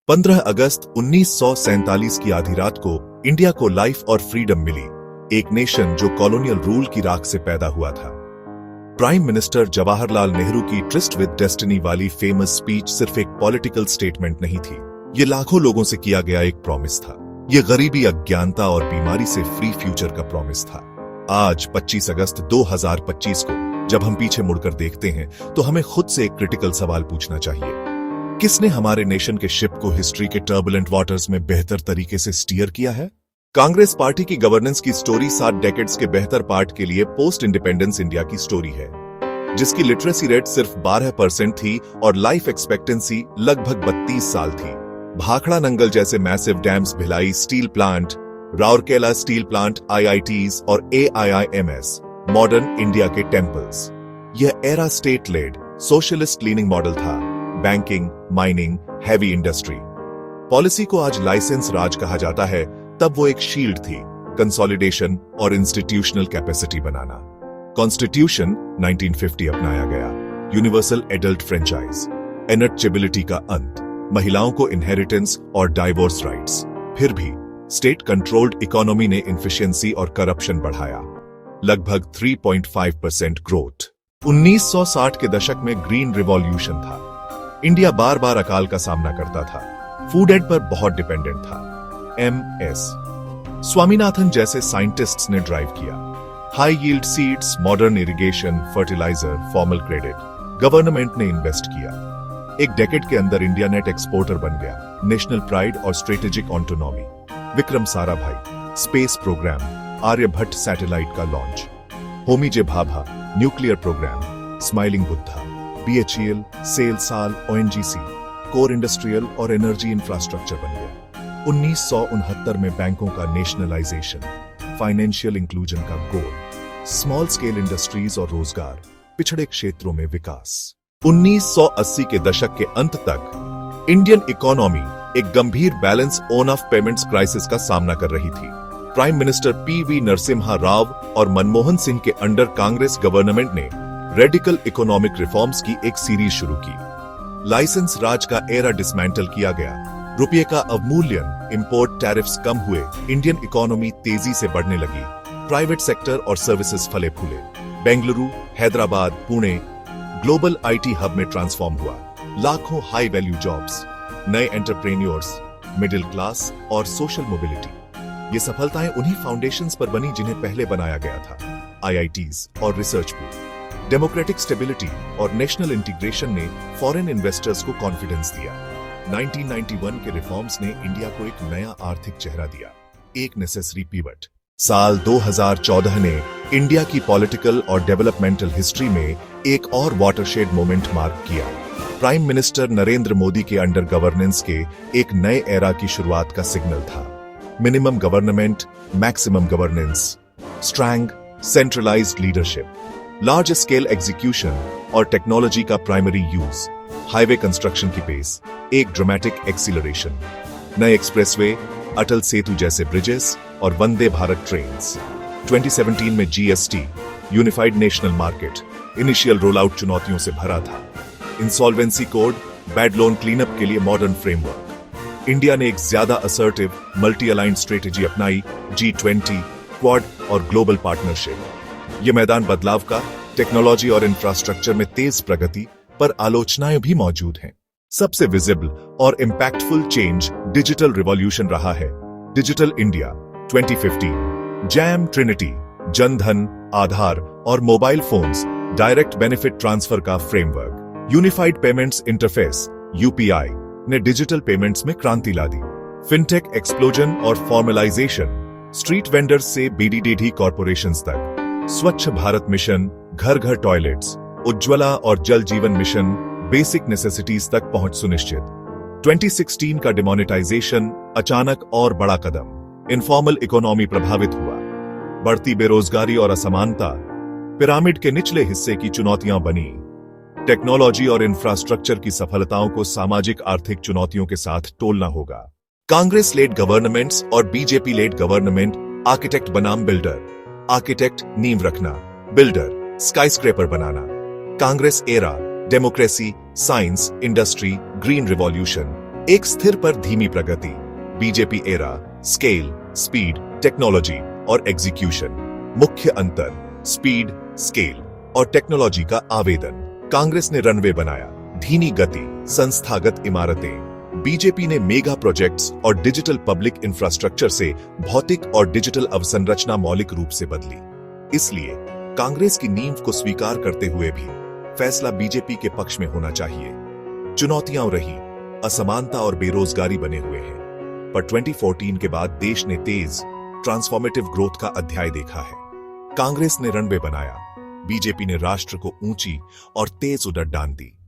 15 अगस्त 1947 की आधी रात को इंडिया को लाइफ और फ्रीडम मिली, एक नेशन जो कॉलोनियल रूल की राख से पैदा हुआ था। प्राइम मिनिस्टर जवाहरलाल नेहरू की ट्रिस्ट विद डेस्टिनी वाली फेमस स्पीच सिर्फ एक पॉलिटिकल स्टेटमेंट नहीं थी, ये लाखों लोगों से किया गया एक प्रॉमिस था। ये गरीबी, अज्ञानता और बीमारी से फ्री फ्यूचर का प्रॉमिस था। आज 25 अगस्त 2025 को जब हम पीछे मुड़कर देखते हैं तो हमें खुद से एक क्रिटिकल सवाल पूछना चाहिए, किसने हमारे नेशन के शिप को हिस्ट्री के टर्बुलेंट वाटर्स में बेहतर तरीके से स्टीयर किया है? कांग्रेस पार्टी की गवर्नेंस की स्टोरी 7 डेकेड्स के बेहतर पार्ट के लिए पोस्ट इंडिपेंडेंस इंडिया की स्टोरी है, जिसकी लिटरेसी रेट सिर्फ 12% थी और लाइफ एक्सपेक्टेंसी लगभग 32 साल थी। भाखड़ा नंगल जैसे massive dams, Bhilai steel plant, Rourkela steel plant, IITs और AIIMS, मॉडर्न इंडिया के टेम्पल्स। यह era state led socialist leaning model था। Banking, mining, heavy industry. Policy को आज लाइसेंस राज कहा जाता है, तब वो एक शील्ड थी, कंसोलिडेशन और इंस्टीट्यूशनल कैपेसिटी बनाना। कॉन्स्टिट्यूशन 1950 अपनाया गया, यूनिवर्सल एडल्ट फ्रेंचाइज, इनएर्चेबिलिटी का अंत, महिलाओं को इनहेरिटेंस और डाइवोर्स राइट्स। फिर भी स्टेट कंट्रोल्ड इकोनॉमी ने इनफिशिएंसी और करप्शन बढ़ाया। लगभग 3.5% ग्रोथ। 1960 के दशक में ग्रीन रिवॉल्यूशन था। इंडिया बार बार अकाल का सामना करता था, फूड एड पर बहुत डिपेंडेंट था। MS स्वामीनाथन जैसे साइंटिस्ट्स ने ड्राइव किया। High yield seeds, modern irrigation, fertiliser, formal credit, government ने इन्वेस्ट किया। एक डेकेड के अंदर इंडिया नेट एक्सपोर्टर बन गया, नेशनल प्राइड और strategic autonomy. Vikram Sarabhai space programme, Aryabhata satellite का launch, Homi J Bhabha nuclear programme, smiling Buddha, BHEL, SAIL साल, ONGC, कोर इंडस्ट्रियल और एनर्जी इंफ्रास्ट्रक्चर बन गया। 1969 में बैंकों का नेशनलाइजेशन, फाइनेंशियल इंक्लूजन का गोल, स्मॉल स्केल इंडस्ट्रीज और रोजगार, पिछड़े क्षेत्रों में विकास। 1980 के दशक के अंत तक इंडियन इकोनॉमी एक गंभीर balance on off payments crisis का सामना कर रही थी। Prime minister PV Narasimha Rao और मनमोहन सिंह के अंडर कांग्रेस गवर्नमेंट ने रेडिकल इकोनॉमिक रिफॉर्म्स की एक सीरीज शुरू की। लाइसेंस राज का एरा डिसमेंटल किया गया, रुपये का अवमूल्यन, इंपोर्ट टैरिफ्स कम हुए, इंडियन इकोनॉमी तेजी से बढ़ने लगी, प्राइवेट सेक्टर और सर्विसेज फले फूले। Bengaluru, Hyderabad, Pune global IT hub में ट्रांसफॉर्म हुआ। लाखों हाई वैल्यू जॉब्स, नए एंटरप्रेन्योर्स, मिडिल क्लास और सोशल मोबिलिटी। ये सफलताएं उन्हीं फाउंडेशंस पर बनी जिन्हें पहले बनाया गया था, IITs और रिसर्च पूल। डेमोक्रेटिक स्टेबिलिटी और नेशनल इंटीग्रेशन ने फॉरेन इन्वेस्टर्स को कॉन्फिडेंस दिया। 1991 के रिफॉर्म्स ने इंडिया को एक नया आर्थिक चेहरा दिया, एक नेसेसरी पिवट। साल 2014 ने इंडिया की पॉलिटिकल और डेवलपमेंटल हिस्ट्री में एक और वाटरशेड मोमेंट मार्क किया। प्राइम मिनिस्टर नरेंद्र मोदी के अंडर गवर्नेंस के एक नए एरा की शुरुआत का सिग्नल था। Minimum government, maximum governance, strong centralised leadership, large scale execution और टेक्नोलॉजी का प्राइमरी यूज, हाईवे कंस्ट्रक्शन की पेस, एक ड्रामेटिक एक्सीलरेशन, नए एक्सप्रेसवे, अटल सेतु जैसे ब्रिजेस और वंदे भारत ट्रेन्स। 2017 में GST, unified national market, initial roll out चुनौतियों से भरा था। Insolvency code, bad loan cleanup के लिए मॉडर्न फ्रेमवर्क। इंडिया ने एक ज्यादा असर्टिव मल्टी अलाइंड स्ट्रेटेजी अपनाई, G20, क्वाड और ग्लोबल पार्टनरशिप। ये मैदान बदलाव का, टेक्नोलॉजी और इंफ्रास्ट्रक्चर में तेज प्रगति पर आलोचनाएं भी मौजूद हैं। सबसे विजिबल और इंपैक्टफुल चेंज डिजिटल रिवॉल्यूशन रहा है। Digital India 2015, JAM, trinity, Jan Dhan, Aadhaar और mobile phones direct benefit transfer का framework. Unified payments interface UPI ने डिजिटल पेमेंट्स में क्रांति ला दी। फिनटेक एक्सप्लोजन और फॉर्मलाइजेशन, स्ट्रीट वेंडर्स से BDDD कॉर्पोरेशंस तक। स्वच्छ भारत मिशन, घर घर टॉयलेट्स, उज्ज्वला और जल जीवन मिशन, बेसिक नेसेसिटीज तक पहुंच सुनिश्चित। 2016 का डिमोनेटाइजेशन अचानक और बड़ा कदम। इनफॉर्मल इकोनॉमी प्रभावित हुआ, बढ़ती बेरोजगारी और असमानता पिरामिड के निचले हिस्से की चुनौतियां बनी। टेक्नोलॉजी और इंफ्रास्ट्रक्चर की सफलताओं को सामाजिक आर्थिक चुनौतियों के साथ तोलना होगा। कांग्रेस लेड गवर्नमेंट्स और BJP लेड गवर्नमेंट आर्किटेक्ट बनाम बिल्डर। आर्किटेक्ट नींव रखना, बिल्डर स्काईस्क्रेपर बनाना। Congress era democracy, science, industry, green revolution. एक स्थिर पर धीमी प्रगति, BJP era, scale, speed, technology और एग्जीक्यूशन। मुख्य अंतर, स्पीड, स्केल और टेक्नोलॉजी का आवेदन। कांग्रेस ने रनवे बनाया, धीमी गति, संस्थागत इमारतें। बीजेपी ने मेगा प्रोजेक्ट्स और डिजिटल पब्लिक इंफ्रास्ट्रक्चर से भौतिक और डिजिटल अवसंरचना मौलिक रूप से बदली। इसलिए कांग्रेस की नींव को स्वीकार करते हुए भी फैसला बीजेपी के पक्ष में होना चाहिए। चुनौतियां रही, असमानता और बेरोजगारी बने हुए हैं, पर 2014 के बाद देश ने तेज ट्रांसफॉर्मेटिव ग्रोथ का अध्याय देखा है। कांग्रेस ने रनवे बनाया, बीजेपी ने राष्ट्र को ऊंची और तेज उड़ान दी।